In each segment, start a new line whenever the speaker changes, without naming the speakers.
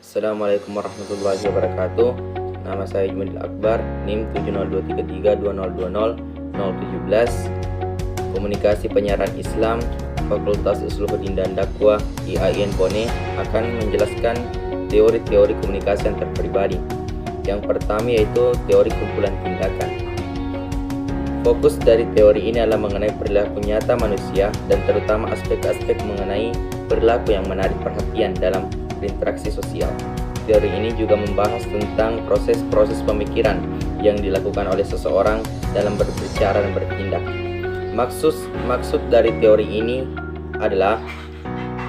Assalamualaikum warahmatullahi wabarakatuh. Nama saya Jumadil Akbar, NIM 70233202017. Komunikasi Penyiaran Islam, Fakultas Usuluddin dan Dakwah IAIN Pone akan menjelaskan teori-teori komunikasi antar pribadi. Yang pertama yaitu teori kumpulan tindakan. Fokus dari teori ini adalah mengenai perilaku nyata manusia dan terutama aspek-aspek mengenai perilaku yang menarik perhatian dalam berinteraksi sosial. Teori ini juga membahas tentang proses-proses pemikiran yang dilakukan oleh seseorang dalam berbicara dan bertindak. Maksud dari teori ini adalah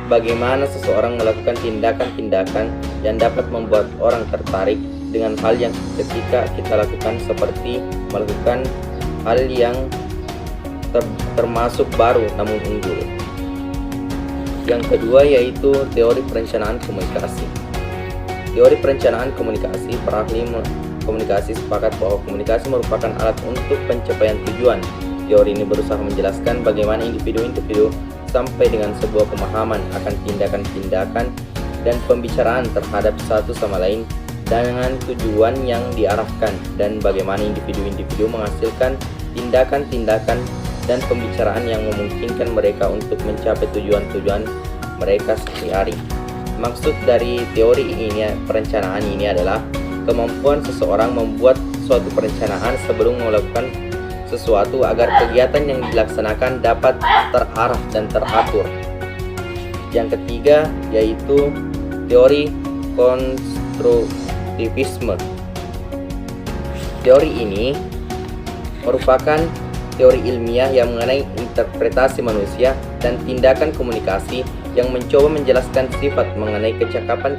bagaimana seseorang melakukan tindakan-tindakan yang dapat membuat orang tertarik dengan hal yang ketika kita lakukan, seperti melakukan hal yang termasuk baru namun unggul. Yang kedua yaitu teori perencanaan komunikasi. Teori perencanaan komunikasi, para ahli komunikasi sepakat bahwa komunikasi merupakan alat untuk pencapaian tujuan. Teori ini berusaha menjelaskan bagaimana individu-individu sampai dengan sebuah pemahaman akan tindakan-tindakan dan pembicaraan terhadap satu sama lain dengan tujuan yang diarahkan, dan bagaimana individu-individu menghasilkan tindakan-tindakan dan pembicaraan yang memungkinkan mereka untuk mencapai tujuan-tujuan mereka sehari-hari. Maksud dari teori ini, perencanaan ini adalah kemampuan seseorang membuat suatu perencanaan sebelum melakukan sesuatu agar kegiatan yang dilaksanakan dapat terarah dan teratur. Yang ketiga yaitu teori konstruktivisme. Teori ini merupakan teori ilmiah yang mengenai interpretasi manusia dan tindakan komunikasi yang mencoba menjelaskan sifat mengenai kecakapan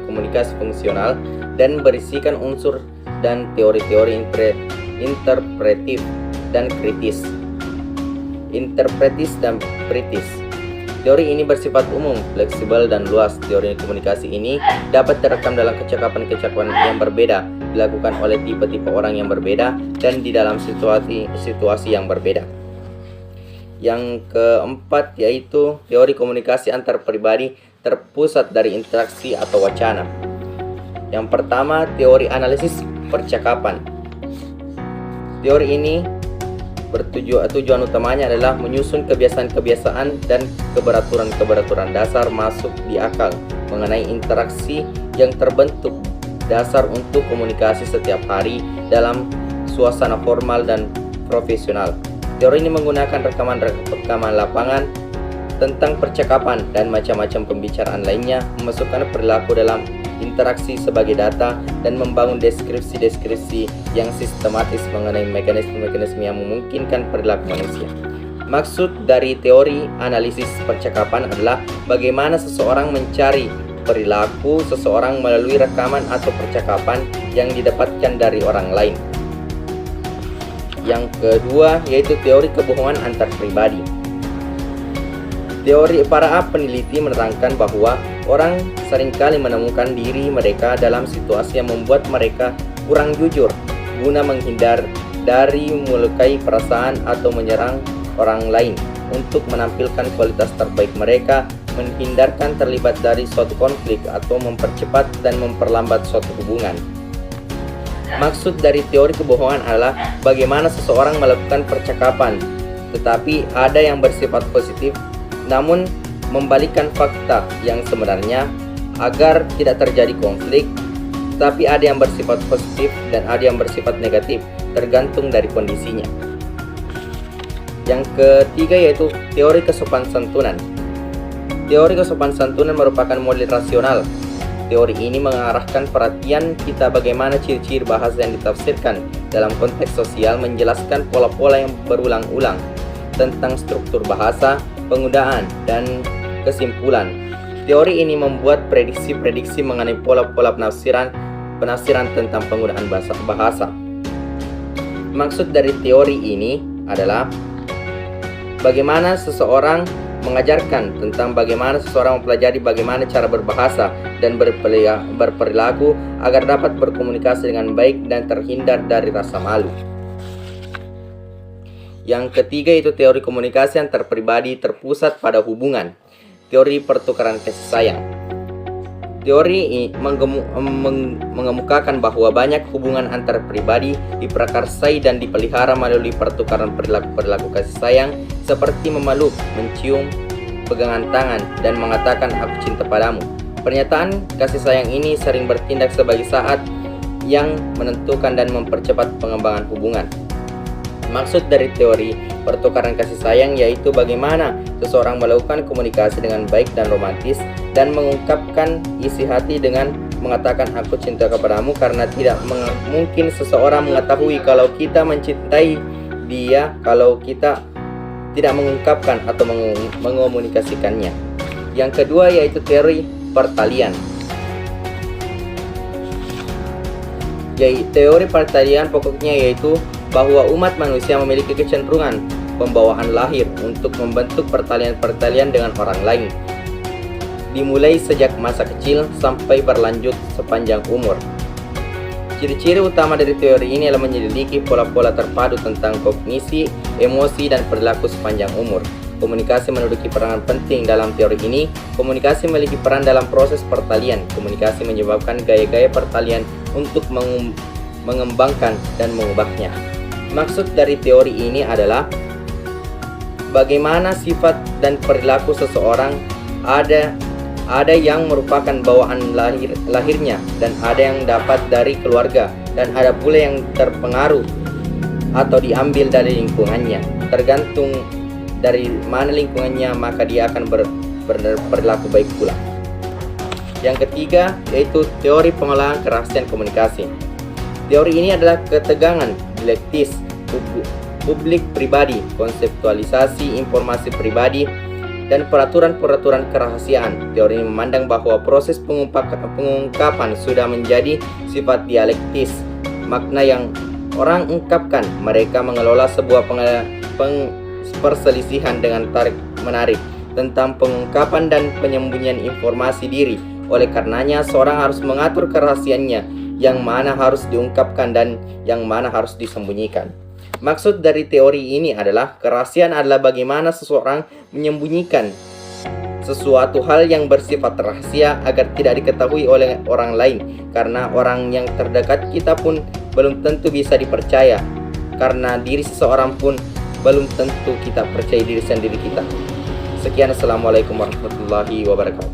komunikasi fungsional dan berisikan unsur dan teori-teori interpretif dan kritis. Interpretis dan kritis. Teori ini bersifat umum, fleksibel, dan luas. Teori komunikasi ini dapat terekam dalam kecakapan yang berbeda, dilakukan oleh tipe-tipe orang yang berbeda, dan di dalam situasi yang berbeda. Yang keempat yaitu teori komunikasi antar pribadi terpusat dari interaksi atau wacana. Yang pertama, teori analisis percakapan. Teori ini tujuan utamanya adalah menyusun kebiasaan-kebiasaan dan keberaturan dasar masuk di akal mengenai interaksi yang terbentuk dasar untuk komunikasi setiap hari dalam suasana formal dan profesional. Teori ini menggunakan rekaman lapangan tentang percakapan dan macam-macam pembicaraan lainnya, memasukkan perilaku dalam interaksi sebagai data, dan membangun deskripsi-deskripsi yang sistematis mengenai mekanisme-mekanisme yang memungkinkan perilaku manusia. Maksud dari teori analisis percakapan adalah bagaimana seseorang mencari perilaku seseorang melalui rekaman atau percakapan yang didapatkan dari orang lain. Yang kedua yaitu teori kebohongan antar pribadi. Teori para peneliti menerangkan bahwa orang seringkali menemukan diri mereka dalam situasi yang membuat mereka kurang jujur guna menghindar dari melukai perasaan atau menyerang orang lain, untuk menampilkan kualitas terbaik mereka, menghindarkan terlibat dari suatu konflik, atau mempercepat dan memperlambat suatu hubungan. Maksud dari teori kebohongan adalah bagaimana seseorang melakukan percakapan, tetapi ada yang bersifat positif, namun membalikkan fakta yang sebenarnya agar tidak terjadi konflik, tapi ada yang bersifat positif dan ada yang bersifat negatif, tergantung dari kondisinya. Yang ketiga yaitu teori kesopan santunan. Teori kesopan santunan merupakan model rasional. Teori ini mengarahkan perhatian kita bagaimana ciri-ciri bahasa yang ditafsirkan dalam konteks sosial, menjelaskan pola-pola yang berulang-ulang tentang struktur bahasa, penggunaan, dan kesimpulan. Teori ini membuat prediksi-prediksi mengenai pola-pola penafsiran tentang penggunaan bahasa. Maksud dari teori ini adalah bagaimana seseorang mengajarkan tentang bagaimana seseorang mempelajari bagaimana cara berbahasa dan berperilaku agar dapat berkomunikasi dengan baik dan terhindar dari rasa malu. Yang ketiga itu teori komunikasi antar pribadi terpusat pada hubungan. Teori pertukaran kasih sayang. Teori mengemukakan bahwa banyak hubungan antar pribadi diprakarsai dan dipelihara melalui pertukaran perilaku kasih sayang seperti memeluk, mencium, pegangan tangan, dan mengatakan "aku cinta padamu". Pernyataan kasih sayang ini sering bertindak sebagai saat yang menentukan dan mempercepat pengembangan hubungan. Maksud dari teori pertukaran kasih sayang yaitu bagaimana seseorang melakukan komunikasi dengan baik dan romantis dan mengungkapkan isi hati dengan mengatakan "aku cinta kepadamu", karena tidak mungkin seseorang mengetahui kalau kita mencintai dia kalau kita tidak mengungkapkan atau mengomunikasikannya. Yang kedua yaitu teori pertalian. Teori pertalian pokoknya yaitu bahwa umat manusia memiliki kecenderungan pembawaan lahir untuk membentuk pertalian-pertalian dengan orang lain, dimulai sejak masa kecil sampai berlanjut sepanjang umur. Ciri-ciri utama dari teori ini adalah menyelidiki pola-pola terpadu tentang kognisi, emosi, dan perilaku sepanjang umur. Komunikasi menduduki peranan penting dalam teori ini. Komunikasi memiliki peran dalam proses pertalian. Komunikasi menyebabkan gaya-gaya pertalian untuk mengembangkan dan mengubahnya. Maksud dari teori ini adalah bagaimana sifat dan perilaku seseorang ada yang merupakan bawaan lahirnya dan ada yang dapat dari keluarga, dan ada pula yang terpengaruh atau diambil dari lingkungannya. Tergantung dari mana lingkungannya, maka dia akan berperilaku baik pula. Yang ketiga yaitu teori pengolahan kerahasiaan komunikasi. Teori ini adalah ketegangan dialektis publik pribadi, konseptualisasi informasi pribadi, dan peraturan-peraturan kerahasiaan. Teori ini memandang bahwa proses pengungkapan sudah menjadi sifat dialektis, makna yang orang ungkapkan. Mereka mengelola sebuah perselisihan dengan tarik-menarik tentang pengungkapan dan penyembunyian informasi diri. Oleh karenanya, seorang harus mengatur kerahasiaannya, yang mana harus diungkapkan dan yang mana harus disembunyikan. Maksud dari teori ini adalah kerahasiaan adalah bagaimana seseorang menyembunyikan sesuatu hal yang bersifat rahasia agar tidak diketahui oleh orang lain, karena orang yang terdekat kita pun belum tentu bisa dipercaya, karena diri seseorang pun belum tentu kita percaya diri sendiri kita. Sekian, assalamualaikum warahmatullahi wabarakatuh.